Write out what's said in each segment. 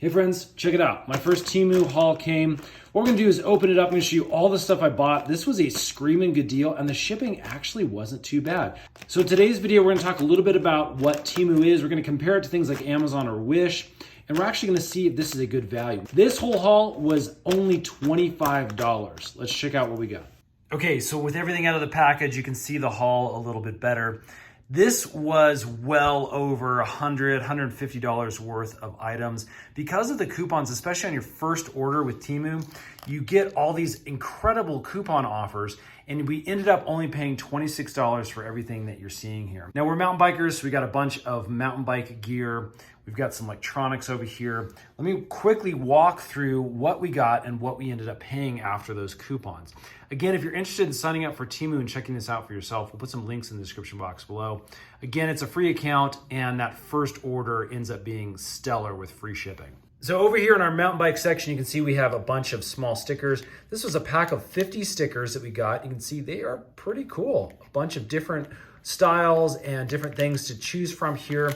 Hey friends, check it out. My first Temu haul came. What we're gonna do is open it up. I'm gonna show you all the stuff I bought. This was a screaming good deal and the shipping actually wasn't too bad. So today's video, we're gonna talk a little bit about what Temu is. We're gonna compare it to things like Amazon or Wish, and we're actually gonna see if this is a good value. This whole haul was only $25. Let's check out what we got. Okay, so with everything out of the package, you can see the haul a little bit better. This was well over $100, $150 worth of items. Because of the coupons, especially on your first order with Temu, you get all these incredible coupon offers, and we ended up only paying $26 for everything that you're seeing here. Now we're mountain bikers, so we got a bunch of mountain bike gear. We've got some electronics over here. Let me quickly walk through what we got and what we ended up paying after those coupons. Again, if you're interested in signing up for Temu and checking this out for yourself, we'll put some links in the description box below. Again, it's a free account, and that first order ends up being stellar with free shipping. So over here in our mountain bike section, you can see we have a bunch of small stickers. This was a pack of 50 stickers that we got. You can see they are pretty cool. A bunch of different styles and different things to choose from here.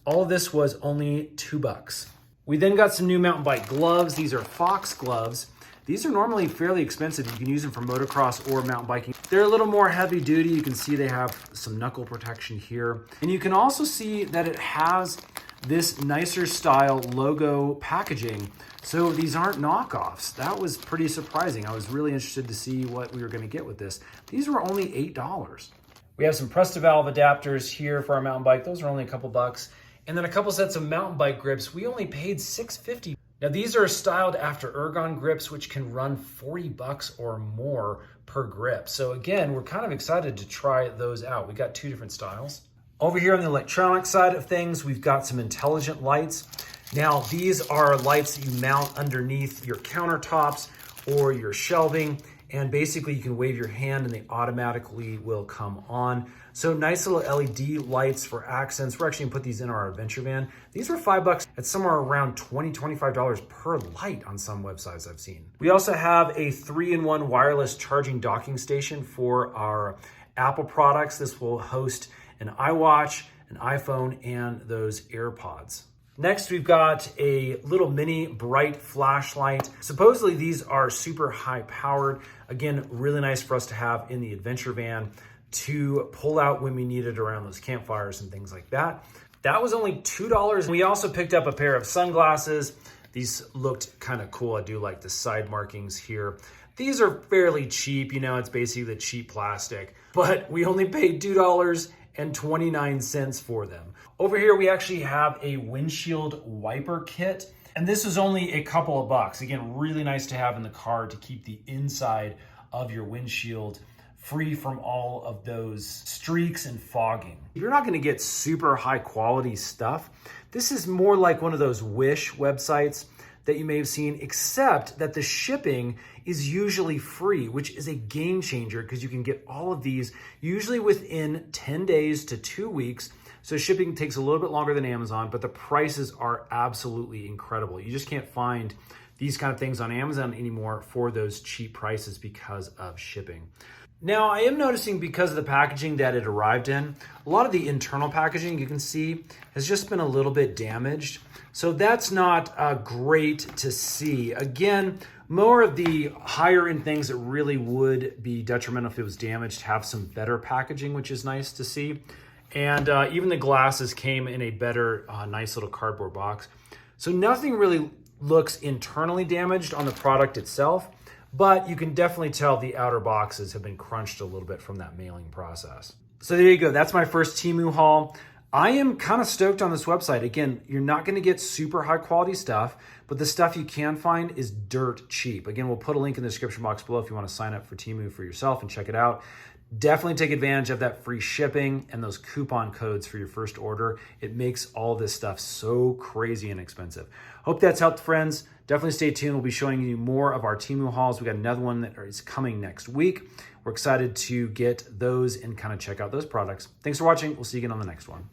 All of this was only $2. We then got some new mountain bike gloves. These are Fox gloves. These are normally fairly expensive. You can use them for motocross or mountain biking. They're a little more heavy duty. You can see they have some knuckle protection here. And you can also see that it has this nicer style logo packaging. So these aren't knockoffs. That was pretty surprising. I was really interested to see what we were gonna get with this. These were only $8. We have some Presta-Valve adapters here for our mountain bike. Those are only a couple bucks. And then a couple sets of mountain bike grips. We only paid $6.50. Now these are styled after ergon grips, which can run $40 or more per grip. So again, we're kind of excited to try those out. We got two different styles. Over here on the electronic side of things, we've got some intelligent lights. Now these are lights that you mount underneath your countertops or your shelving. And basically you can wave your hand and they automatically will come on. So nice little LED lights for accents. We're actually gonna put these in our adventure van. These were $5. It's somewhere around $20, $25 per light on some websites I've seen. We also have a 3-in-1 wireless charging docking station for our Apple products. This will host an iWatch, an iPhone, and those AirPods. Next, we've got a little mini bright flashlight. Supposedly these are super high powered. Again, really nice for us to have in the adventure van to pull out when we need it around those campfires and things like that. That was only $2. We also picked up a pair of sunglasses. These looked kind of cool. I do like the side markings here. These are fairly cheap. You know, it's basically the cheap plastic, but we only paid $2.29 for them. Over here, we actually have a windshield wiper kit, and this is only a couple of bucks. Again, really nice to have in the car to keep the inside of your windshield free from all of those streaks and fogging. You're not gonna get super high quality stuff. This is more like one of those Wish websites that you may have seen, except that the shipping is usually free, which is a game changer because you can get all of these usually within 10 days to 2 weeks. So shipping takes a little bit longer than Amazon, but the prices are absolutely incredible. You just can't find these kind of things on Amazon anymore for those cheap prices because of shipping. Now, I am noticing because of the packaging that it arrived in, a lot of the internal packaging you can see has just been a little bit damaged. So that's not great to see. Again, more of the higher end things that really would be detrimental if it was damaged have some better packaging, which is nice to see. And even the glasses came in a better, nice little cardboard box. So nothing really looks internally damaged on the product itself, but you can definitely tell the outer boxes have been crunched a little bit from that mailing process. So there you go. That's my first Temu haul. I am kind of stoked on this website. Again, you're not going to get super high quality stuff, but the stuff you can find is dirt cheap. Again, we'll put a link in the description box below if you want to sign up for Temu for yourself and check it out. Definitely take advantage of that free shipping and those coupon codes for your first order. It makes all this stuff so crazy inexpensive. Hope that's helped, friends. Definitely stay tuned. We'll be showing you more of our Temu hauls. We got another one that is coming next week. We're excited to get those and kind of check out those products. Thanks for watching. We'll see you again on the next one.